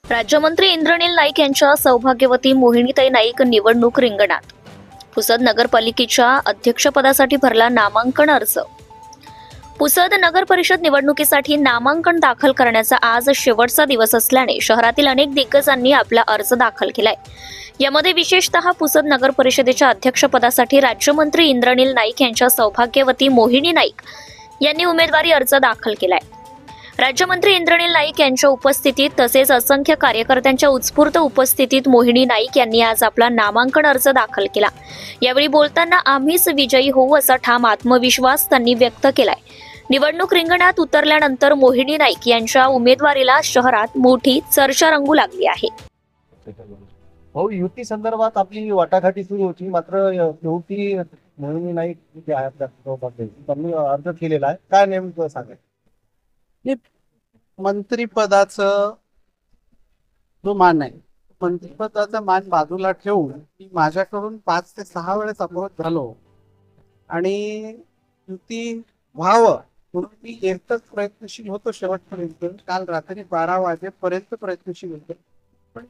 राज्यमंत्री इंद्रनील नाईक यांच्या सौभाग्यवती मोहिनीताई नाईक निवडणूक रिंगणात. पुसद नगरपालिकेच्या अध्यक्षपदासाठी भरला नामांकन अर्ज. पुसद नगर परिषद निवडणुकीसाठी नामांकन दाखल करण्याचा आज शेवटचा दिवस असल्याने शहरातील अनेक दिग्गजांनी आपला अर्ज दाखल केलाय. यामध्ये विशेषतः पुसद नगर परिषदेच्या अध्यक्षपदासाठी राज्यमंत्री इंद्रनील नाईक यांच्या सौभाग्यवती मोहिनी नाईक यांनी उमेदवारी अर्ज दाखल केलाय. राज्यमंत्री इंद्रनील नाईक यांच्या उपस्थितीत तसेच असंख्य कार्यकर्त्यांच्या उत्स्फूर्त उपस्थितीत मोहिनी नाईक यांनी आज आपला नामांकन अर्ज दाखल केला. यावेळी बोलताना आम्हीच विजयी होऊ असा ठाम आत्मविश्वास त्यांनी व्यक्त केलाय. निवडणूक रिंगणात उतरल्यानंतर मोहिनी नाईक यांच्या उमेदवारीला शहरात मोठी चर्चा रंगू लागली आहे. युती संदर्भात आपली वाटाघाटी सुरू होती, मात्र शेवटी मोहिनी नाईक जे आहेत त्यांनी अर्ज केलेला आहे. काय नेमकं सांगाय? मंत्रिपदाचं जो मान आहे, मंत्रिपदाचा मान बाजूला ठेवून मी माझ्याकडून 5 ते 6 वेळेस अप्रोच झालो आणि युती व्हावं म्हणून मी एकटाच प्रयत्नशील होतो शेवटपर्यंत. काल रात्री 12 वाजेपर्यंत प्रयत्नशील होतो. पण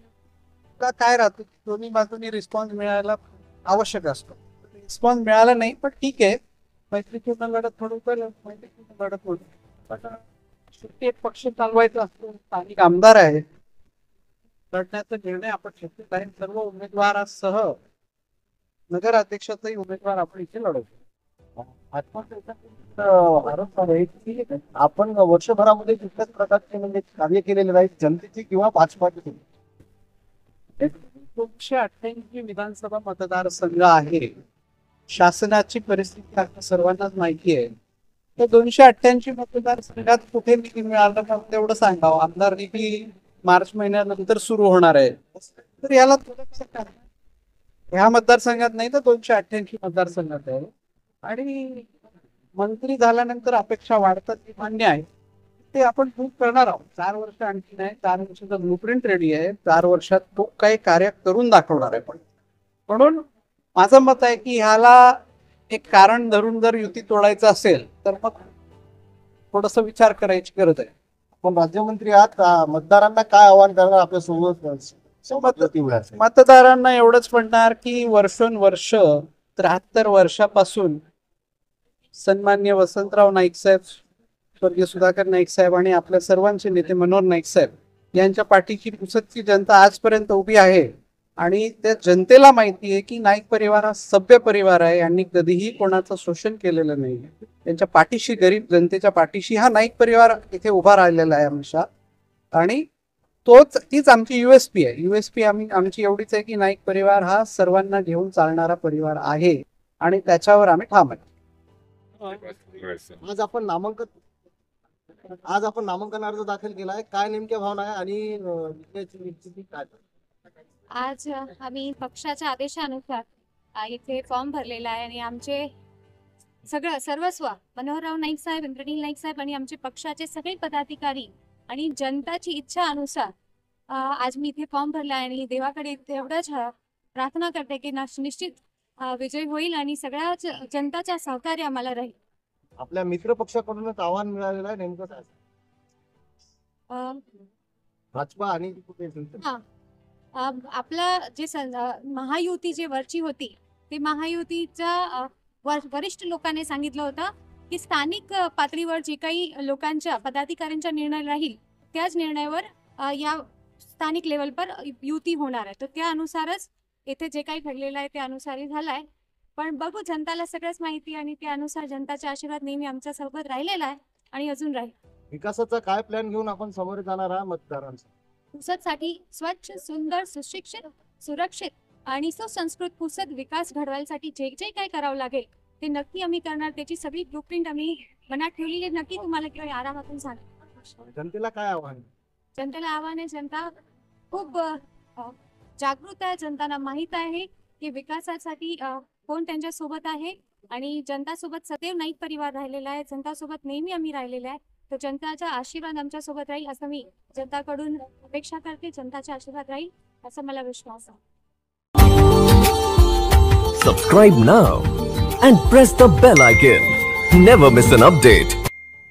काय राहतं, दोन्ही बाजूनी रिस्पॉन्स मिळायला आवश्यक असतो. रिस्पॉन्स मिळाला नाही, पण ठीक आहे, मैत्रीपूर्ण लढत थोडं मैत्रीपूर्ण लढत होती. पण शेवटी एक पक्ष चालवायचा असतो, स्थानिक आमदार आहे, लढण्याचा निर्णय आपण घेतलेला आहे. सर्व उमेदवारासह नगर अध्यक्षाचाही उमेदवार आपण इथे लढवतो. आपण वर्षभरामध्ये कुठल्याच प्रकारचे म्हणजे कार्य केलेले नाही जनतेची किंवा भाजपाची. 288 विधानसभा मतदारसंघ आहे. शासनाची परिस्थिती आता सर्वांनाच माहिती आहे. तर 288 मतदारसंघात कुठे निधी मिळाला का तेवढं सांगावं. आमदार निधी मार्च महिन्यानंतर सुरू होणार आहे, तर याला थोडं ह्या मतदारसंघात नाही तर 288 मतदारसंघात आहे. आणि मंत्री झाल्यानंतर अपेक्षा वाढतात, हे मान्य आहे. ते आपण खूप करणार आहोत. 4 वर्ष आणखी नाही, 4 वर्षाचा ब्लूप्रिंट रेडी आहे. 4 वर्षात खूप काही कार्य करून दाखवणार आहे. पण म्हणून माझं मत आहे की ह्याला एक कारण धरून जर युती तोडायचं असेल तर मग थोडस विचार करायची गरज आहे. पण राज्यमंत्री आहात, मतदारांना काय आव्हान करणार आपल्या सोबत? मतदारांना एवढंच म्हणणार की वर्षोनवर्ष 73 वर्षापासून सन्मान्य वसंतराव नाईक साहेब, स्वर्गीय सुधाकर नाईक साहेब आणि आपल्या सर्वांचे नेते मनोहर नाईक साहेब यांच्या पाठीची पुसदची जनता आजपर्यंत उभी आहे. आणि त्या जनतेला माहिती आहे की नाईक परिवार हा सभ्य परिवार आहे. यांनी कधीही कोणाचं शोषण केलेलं नाही. त्यांच्या पाठीशी, गरीब जनतेच्या पाठीशी हा नाईक परिवार इथे उभा राहिलेला आहे हमेशा. आणि तीच आमची USP आहे. USP आमची एवढीच आहे की नाईक परिवार हा सर्वांना घेऊन चालणारा परिवार आहे आणि त्याच्यावर आम्ही ठाम आहे. आज आपण नामांकन अर्ज दाखल केलाय. काय नेमक्या भावना आहे आणि काय? आज आम्ही पक्षाच्या आदेशानुसार इथे फॉर्म भरलेला आहे आणि आमचे सर्वस्व मनोहरराव नाईक साहेब, इंद्रनील नाईक साहेब आणि आमचे पक्षाचे सगळे पदाधिकारी आणि जनताची इच्छा अनुसार आज मी इथे फॉर्म भरला आहे. आणि देवाकडे तेवढंच प्रार्थना करते की निश्चित विजय होईल आणि सगळ्या जनताच्या सहकार्य आम्हाला राहील. आपल्या मित्र पक्षाकडूनच आव्हान मिळालेलं आहे नेमकं काय? भाजपा आणि आपला जे महायुती जे वरची होती ते महायुतीच्या वरिष्ठ लोकांनी सांगितलं होतं की स्थानिक पातळीवर जे काही लोकांच्या पदाधिकाऱ्यांचा निर्णय राहील त्याच निर्णयावर या स्थानिक लेवलवर युती होणार आहे. तर त्या अनुसारच येथे जे काही घडलेलं आहे त्या अनुसार झालाय. पण बघू, जनताला सगळंच माहिती आणि त्यानुसार जनताचा आशीर्वाद नेहमी आमच्या सोबत राहिलेला आहे आणि अजून राहील. विकासाचा काय प्लॅन घेऊन आपण समोर जाणार आहात मतदारांचा? पुसदसाठी स्वच्छ, सुंदर, सुशिक्षित, सुरक्षित आणि सुसंस्कृत पुसद विकास घडवायसाठी जे जे काय करावं लागेल ते नक्की आम्ही करणार. त्याची सगळी ब्लूप्रिंट आम्ही मनात ठेवलेली आहे. नक्की तुम्हाला किंवा आरामातून सांग. जनतेला काय आव्हान? जनतेला आव्हान आहे, जनता खूप जागृत आहे. जनतांना माहित आहे की विकासासाठी कोण त्यांच्या सोबत आहे आणि जनता सोबत सदैव नाईक परिवार राहिलेला आहे. जनता सोबत नेहमी आम्ही राहिलेले आहे. तर जनताचा आशीर्वाद आमच्या सोबत राहील असं मी जनताकडून अपेक्षा करते. जनताचा आशीर्वाद राहील असा मला विश्वास आहे. Subscribe now and press the bell icon. Never miss an update.